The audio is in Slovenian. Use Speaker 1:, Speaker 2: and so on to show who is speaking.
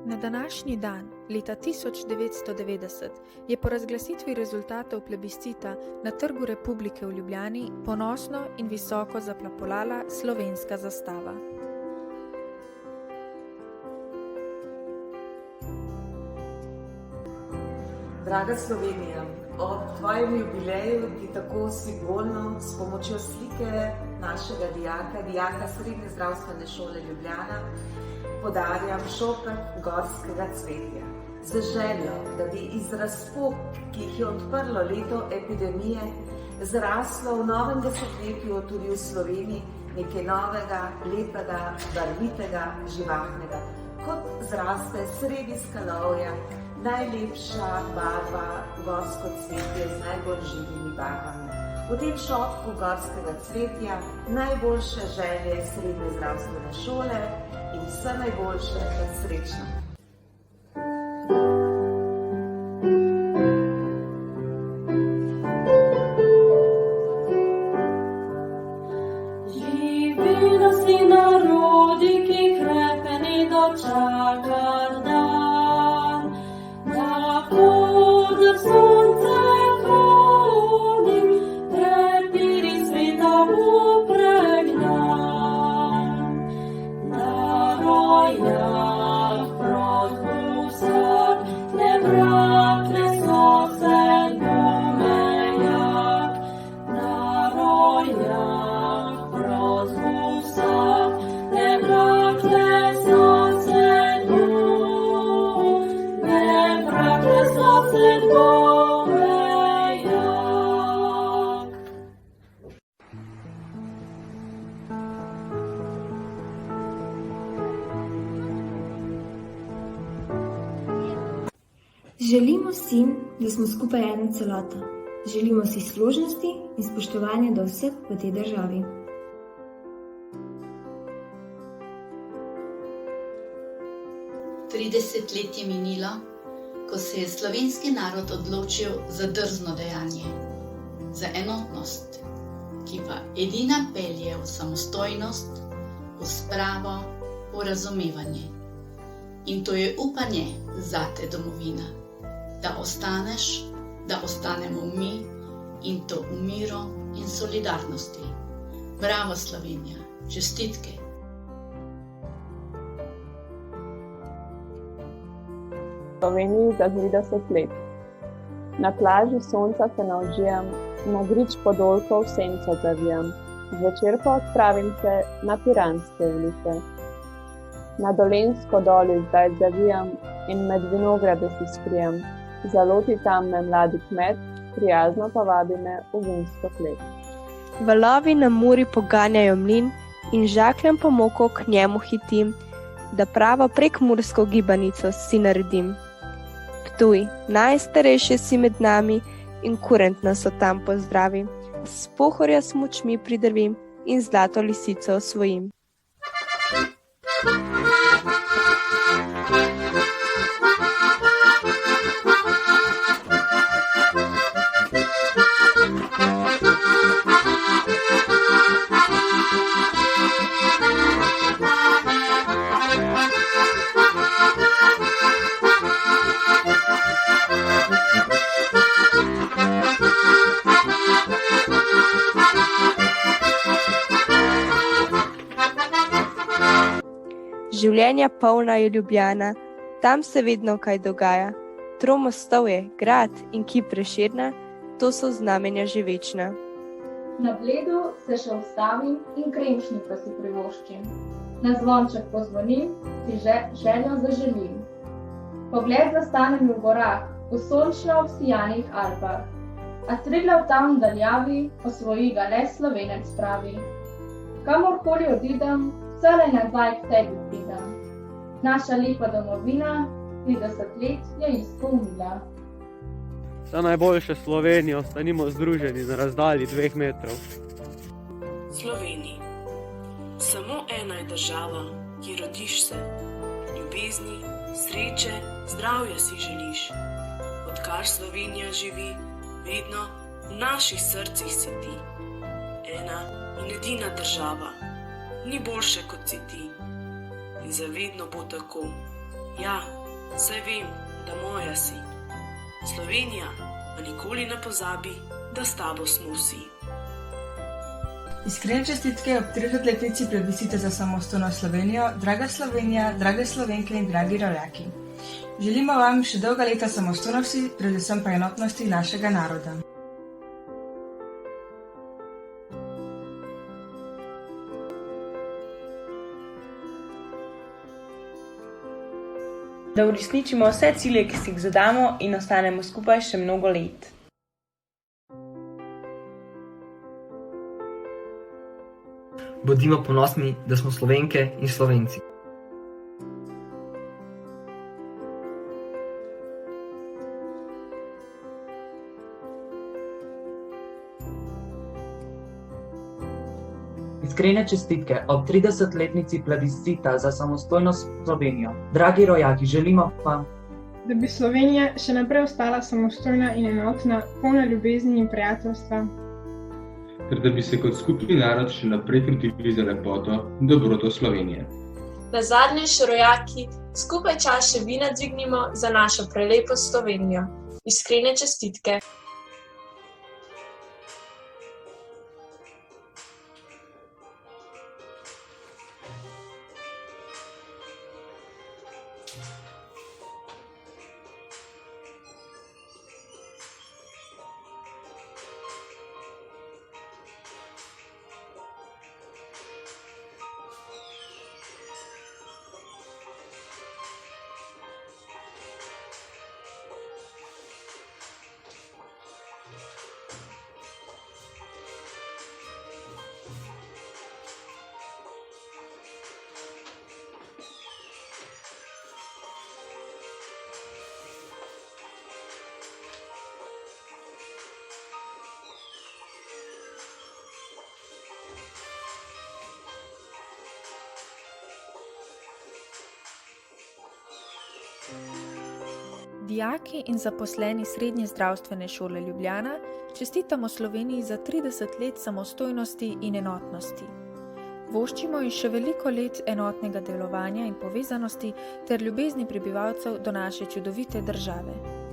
Speaker 1: Na današnji dan, leta 1990, je po razglasitvi rezultatov plebiscita na Trgu Republike v Ljubljani ponosno in visoko zaplapolala slovenska zastava.
Speaker 2: Draga Slovenija, ob tvojem jubileju ti tako simbolno s pomočjo slike našega dijaka Srednje zdravstvene šole Ljubljana, podarjam šopek gorskega cvetja. Z željo, da bi iz razpok, ki jih je odprlo leto epidemije, zraslo v novem desetletju tudi v Sloveniji nekaj novega, lepega, barvitega, živahnega. Kot zraste sredi skalovja najlepša barva gorsko cvetje z najbolj živimi barvami. V tem šopku gorskega cvetja najboljše želje Srednje zdravstvene šole in vse najboljše in srečno.
Speaker 3: Živela si narodi, ki krepeni dočakar dan, da koder sonce kroni, prepiri sveta bo pregnan. Na rojah prozbu vsak, ne brak, ne sosed, domejak. Na rojah prozbu vsak, ne brak, ne sosed, domejak.
Speaker 4: Želimo si, da smo skupaj ena celota. Želimo si složnosti in spoštovanja do vseh v tej državi.
Speaker 5: Trideset let je minilo, ko se je slovenski narod odločil za drzno dejanje, za enotnost, ki pa edina pelje v samostojnost, v spravo, v razumevanje. In to je upanje zate, domovina, da ostaneš, da ostanemo mi, in to v miru in solidarnosti. Bravo, Slovenija, čestitke!
Speaker 6: Sloveniji za 30 let. Na plaži sonca se navžijam, na grič podolkov senco zavijam, zvečer pa odpravim se na Piranske ulice. Na Dolenjsko doli zdaj zavijam in med vinograde si skrijem, zaloti tam me mladi kmet, prijazno pa vabi me v vinsko klet.
Speaker 7: Valovi na Muri poganjajo mlin in žakljem po moko k njemu hitim, da pravo prekmursko gibanico si naredim. Ptuj, najstarejši si med nami in kurent nas od tam pozdravi. S Pohorja smučmi pridrvim in zlato lisico osvojim. Življenja polna je Ljubljana, tam se vedno kaj dogaja. Tromostovje, grad in kip Prešerna, to so znamenja že večna.
Speaker 8: Na Bledu se še ustavim in kremšnito si privoščim. Na zvonček pozvonim, si željo zaželim. Pogled zastanem v gorah, v sončno obsijanih Alpah. A Triglav tam v daljavi, osvoji ga le Slovenec pravi. Kamorkoli odidem, vselej nazaj k tebi pridem. Naša lepa domovina 30 let je izpolnila.
Speaker 9: Za najboljše Slovenijo stanimo združeni na razdalji 2 metrov.
Speaker 10: Sloveniji. Samo ena je država, ki rodiš se. Ljubezni, sreče, zdravja si želiš. Odkar Slovenija živi, vedno v naših srcih si ti. Ena in edina država, ni boljše kot si ti. In zavedno bo tako. Ja, saj vem, da moja si. Slovenija pa nikoli ne pozabi, da s tabo smo vsi.
Speaker 11: Iskrene čestitke ob 30-letnici plebiscita za samostojno Slovenijo, draga Slovenija, drage Slovenke in dragi rojaki. Želimo vam še dolga leta samostojnosti, predvsem pa enotnosti našega naroda.
Speaker 12: Da uresničimo vse cilje, ki si jih zadamo in ostanemo skupaj še mnogo let.
Speaker 13: Bodimo ponosni, da smo Slovenke in Slovenci.
Speaker 14: Iskrene čestitke ob 30-letnici plebiscita za samostojno Slovenijo. Dragi rojaki, želimo vam,
Speaker 15: da bi Slovenija še naprej ostala samostojna in enotna, polna ljubezni in prijateljstva.
Speaker 16: Ter da bi se kot skupni narod še naprej trudili za lepoto in dobroto Slovenije.
Speaker 17: Nazadnje še rojaki, skupaj čaše vina dvignimo za našo prelepo Slovenijo. Iskrene čestitke.
Speaker 1: Dijaki in zaposleni Srednje zdravstvene šole Ljubljana čestitamo Sloveniji za 30 let samostojnosti in enotnosti. Voščimo ji še veliko let enotnega delovanja in povezanosti ter ljubezni prebivalcev do naše čudovite države.